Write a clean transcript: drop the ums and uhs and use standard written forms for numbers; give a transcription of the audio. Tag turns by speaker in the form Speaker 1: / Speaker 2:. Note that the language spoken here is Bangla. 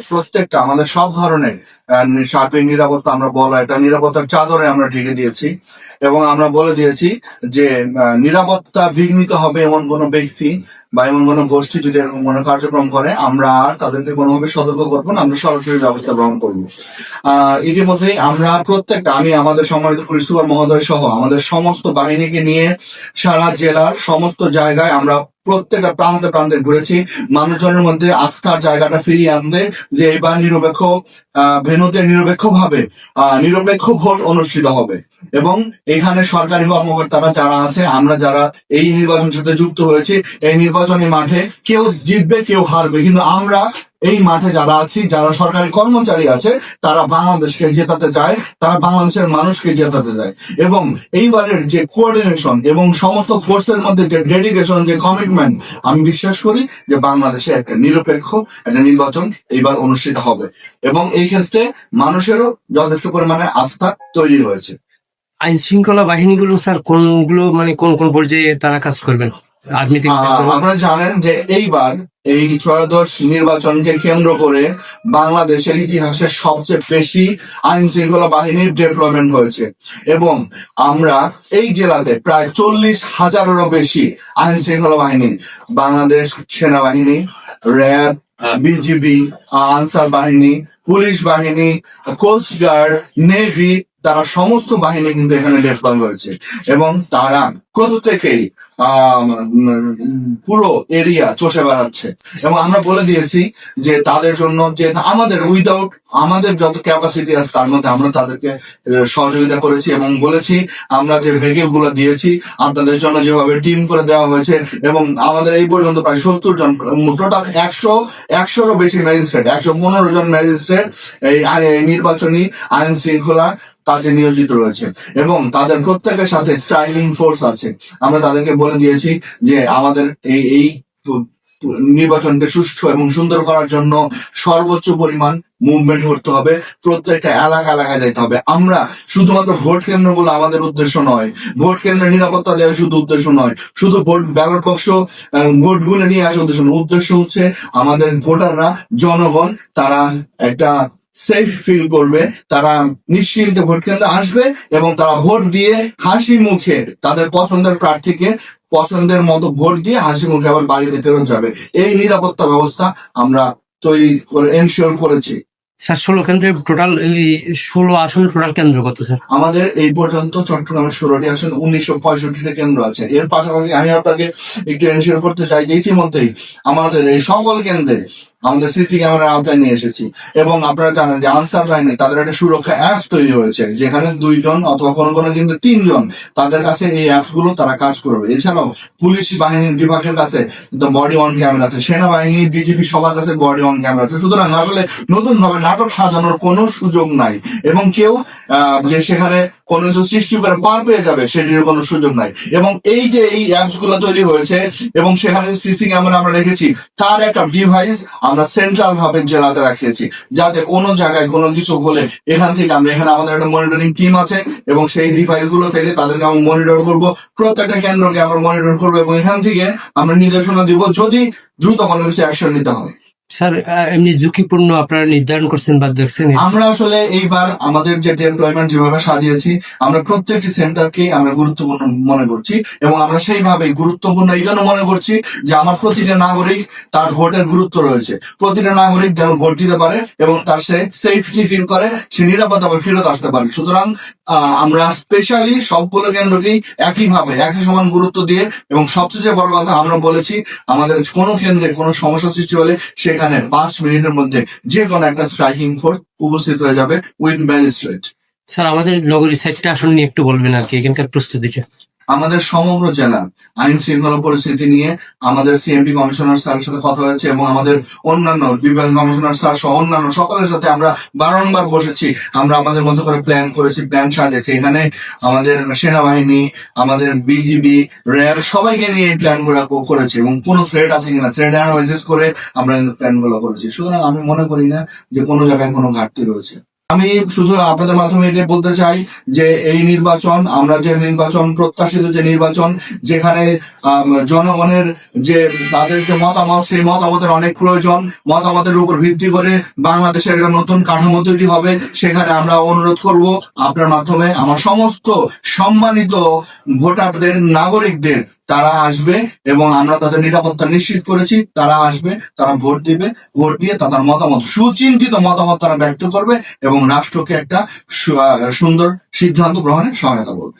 Speaker 1: প্রত্যেকটা আমাদের সব ধরনের সার্বিক নিরাপত্তা আমরা বলা এটা নিরাপত্তার চাদরে আমরা ঢেকে দিয়েছি এবং আমরা বলে দিয়েছি যে নিরাপত্তা বিঘ্নিত হবে এমন কোনো ব্যক্তি বা এমন কোনো গোষ্ঠী যদি এরকম কোনো কার্যক্রম করে আমরা আর তাদেরকে কোনোভাবে সতর্ক করবো না, আমরা সরাসরি ব্যবস্থা গ্রহণ করবো। ইতিমধ্যেই আমরা প্রত্যেকটা আমি আমাদের সম্মানিত পুলিশ সুপার মহোদয় সহ আমাদের সমস্ত বাহিনীকে নিয়ে সারা জেলার সমস্ত জায়গায় আমরা প্রত্যেকটা প্রান্তে প্রান্তে ঘুরেছি মানুষজনের মধ্যে আস্থার জায়গাটা ফিরিয়ে আনতে, যে এবার নিরপেক্ষ ভেন্যুতে নিরপেক্ষ ভোট অনুষ্ঠিত হবে এবং এখানে সরকারি কর্মকর্তারা যারা আছে আমরা যারা এই নির্বাচনের সাথে যুক্ত হয়েছি এই নির্বাচনী মাঠে কেউ জিতবে কেউ হারবে, কিন্তু আমরা এই মাঠে যারা আছি যারা সরকারি কর্মচারী আছে তারা বাংলাদেশকে জেতাতে চায়, তারা বাংলাদেশের মানুষকে জেতাতে চায় এবং এইবারের যে কোঅর্ডিনেশন এবং সমস্ত ফোর্সের মধ্যে যে ডেডিকেশন যে কমিটমেন্ট আমি বিশ্বাস করি যে বাংলাদেশে একটা নিরপেক্ষ একটা নির্বাচন এইবার অনুষ্ঠিত হবে এবং এই ক্ষেত্রে মানুষেরও যথেষ্ট পরিমাণে আস্থা তৈরি হয়েছে।
Speaker 2: আইন শৃঙ্খলা বাহিনীগুলো স্যার কোনগুলো মানে কোন কোন পর্যায়ে তারা কাজ করবেন?
Speaker 1: আপনারা জানেন যে এইবার এই ত্রয়োদশ নির্বাচনকে কেন্দ্র করে বাংলাদেশের ইতিহাসে সবচেয়ে বেশি আইন শৃঙ্খলা বাহিনীর ডেভেলপমেন্ট হয়েছে এবং আমরা এই জেলাতে প্রায় 40,000-এরও বেশি আইন শৃঙ্খলা বাহিনী, বাংলাদেশ সেনাবাহিনী, র্যাব, বিজিবি, আনসার বাহিনী, পুলিশ বাহিনী, কোস্টগার্ড, নেভি, তারা সমস্ত বাহিনী কিন্তু এখানে ডেভেলপ হয়েছে এবং তারা প্রত্যেকেই পুরো এরিয়া চষে বেড়াচ্ছে এবং আমরা বলে দিয়েছি যে তাদের জন্য যে আমাদের উইদাউট আমাদের যত ক্যাপাসিটি আছে তার মধ্যে আমরা তাদেরকে সহযোগিতা করেছি এবং বলেছি আমরা যে ভেহিকেল গুলো দিয়েছি আপনাদের জন্য যেভাবে টিম করে দেওয়া হয়েছে এবং আমাদের এই পর্যন্ত প্রায় 70 জন টোটাল 100-100-রও বেশি ম্যাজিস্ট্রেট 115 জন ম্যাজিস্ট্রেট এই নির্বাচনী আইন শৃঙ্খলা কাজে নিয়োজিত রয়েছে এবং তাদের প্রত্যেকের সাথে স্ট্রাইকিং ফোর্স আছে। আমরা তাদেরকে বলে দিয়েছি যে আমাদের এই নির্বাচনকে সুষ্ঠু এবং সুন্দর করার জন্য সর্বোচ্চ পরিমাণ মুভমেন্ট করতে হবে, প্রত্যেকটা এলাকায় যেতে হবে। আমরা শুধুমাত্র ভোট কেন্দ্রগুলো আমাদের উদ্দেশ্য নয়, ভোট কেন্দ্রের নিরাপত্তা দেওয়া শুধু উদ্দেশ্য নয়, শুধু ভোট ব্যালট বক্স ভোট গুলো নিয়ে আসা উদ্দেশ্য নয়, উদ্দেশ্য হচ্ছে আমাদের ভোটাররা জনগণ তারা একটা সেফ ফিল করবে, তারা নিশ্চিন্তে ভোট কেন্দ্রে আসবে এবং তারা ভোট দিয়ে হাসি মুখে তাদের পছন্দের প্রার্থীকে পছন্দের মতো ভোট দিয়ে হাসি মুখে আবার বাড়িতে ফেরত যাবে। এই নিরাপত্তা ব্যবস্থা আমরা তৈরি করে এনশিওর করেছি।
Speaker 2: স্যার 16 কেন্দ্রের টোটাল 16 আসনের টোটাল কেন্দ্র কত স্যার?
Speaker 1: আমাদের এই পর্যন্ত চট্টগ্রামের 16টি আসন 1965টি কেন্দ্র আছে। এর পাশাপাশি আমি আপনাকে একটু এনশিওর করতে চাই যে ইতিমধ্যেই আমাদের এই সকল কেন্দ্রে আমাদের সিসি ক্যামেরার আওতায় নিয়ে এসেছি এবং আপনারা জানেন যে আনসার বাহিনী তাদের একটা সুরক্ষা অ্যাপস তৈরি হয়েছে যেখানে 2 জন অথবা কোনো কিন্তু 3 জন তাদের কাছে এই অ্যাপস গুলো তারা কাজ করবে। এছাড়াও পুলিশ বাহিনীর বিভাগের কাছে বডি অন ক্যামেরা আছে, সেনাবাহিনী বিজিবি সবার কাছে বডি অন ক্যামেরা আছে। সুতরাং আসলে নতুন ভাবে নাটক সাজানোর কোনো সুযোগ নাই এবং কেউ যে সেখানে কোনো কিছু সৃষ্টি করে পার পেয়ে যাবে সেটির কোনো সুযোগ নাই এবং এই যে এই অ্যাপস গুলো তৈরি হয়েছে এবং সেখানে সিসি ক্যামেরা আমরা রেখেছি তার একটা ডিভাইস আমরা সেন্ট্রাল ভাবে জেলাতে রাখিয়েছি যাতে কোনো জায়গায় কোনো কিছু হলে এখান থেকে এখানে আমাদের একটা মনিটরিং টিম আছে এবং সেই ডিভাইস গুলো থেকে তাদেরকে আমরা মনিটর করবো, প্রত্যেকটা কেন্দ্রকে আমরা মনিটর করবো এবং এখান থেকে আমরা নির্দেশনা দিব যদি দ্রুত কোনো কিছু অ্যাকশন নিতে হয়।
Speaker 2: স্যার এমনি ঝুঁকিপূর্ণ আপনারা নির্ধারণ করছেন বা দেখছেন?
Speaker 1: আমরা আসলে এইবার আমাদের যে ডেপ্লয়মেন্ট যেভাবে সাজিয়েছি আমরা প্রত্যেকটি সেন্টারকে আমরা গুরুত্বপূর্ণ মনে করছি এবং আমরা সেইভাবে গুরুত্বপূর্ণ এই জন্য মনে করছি যে আমার প্রতিটা নাগরিক তার ভোটের গুরুত্ব রয়েছে, প্রতিটা নাগরিক যেন ভোট দিতে পারে এবং তার সে সেফটি ফিল করে সে নিরাপদভাবে ফেরত আসতে পারে। সুতরাং আমরা স্পেশালি সবগুলো কেন্দ্রকেই একইভাবে একই সমান গুরুত্ব দিয়ে এবং সবচেয়ে বড় কথা আমরা বলেছি আমাদের কোনো কেন্দ্রে কোনো সমস্যা সৃষ্টি হলে সেখানে 5 মিনিটের মধ্যে যে কোনো একটা স্ট্রাইকিং ফোর্স উপস্থিত হয়ে যাবে উইথ ম্যাজিস্ট্রেট।
Speaker 2: স্যার আমাদের নগরীর 4টা আসন নিয়ে একটু বলবেন আর কি এখানকার প্রস্তুতিটা।
Speaker 1: আমাদের সমগ্র জেলা আইন শৃঙ্খলা পরিস্থিতি নিয়ে আমাদের সিএমপি কমিশনার স্যারের সাথে কথা হয়েছে এবং আমাদের অন্যান্য বিভাগ কমিশনার স্যার সহ অন্যান্য সকলের সাথে আমরা বারংবার বসেছি, আমরা আমাদের মতো করে প্ল্যান করেছি, প্ল্যান সাজিয়েছি। এখানে আমাদের সেনাবাহিনী, আমাদের বিজিবি, র্যাব সবাইকে নিয়ে এই প্ল্যান গুলো করেছি এবং কোনো থ্রেট আছে কিনা থ্রেট অ্যানালাইসিস করে আমরা প্ল্যান গুলো করেছি। সুতরাং আমি মনে করি না যে কোনো জায়গায় কোনো ঘাটতি রয়েছে। আমি শুধু আপনাদের মাধ্যমে এটা বলতে চাই যে এই নির্বাচন, আমরা যে নির্বাচন প্রত্যাশিত যে নির্বাচন, যেখানে জনগণের যে তাদের যে মতামত, সেই মতামতের অনেক প্রয়োজন, মতামতের উপর ভিত্তি করে বাংলাদেশের একটা নতুন কাঠামো তৈরি হবে। সেখানে আমরা অনুরোধ করব আপনার মাধ্যমে আমার সমস্ত সম্মানিত ভোটারদের, নাগরিকদের, তারা আসবে এবং আমরা তাদের নিরাপত্তা নিশ্চিত করেছি। তারা আসবে, তারা ভোট দিবে, ভোট দিয়ে তাদের মতামত, সুচিন্তিত মতামত তারা ব্যক্ত করবে এবং রাষ্ট্রকে একটা সুন্দর সিদ্ধান্ত গ্রহণে সহায়তা করবে।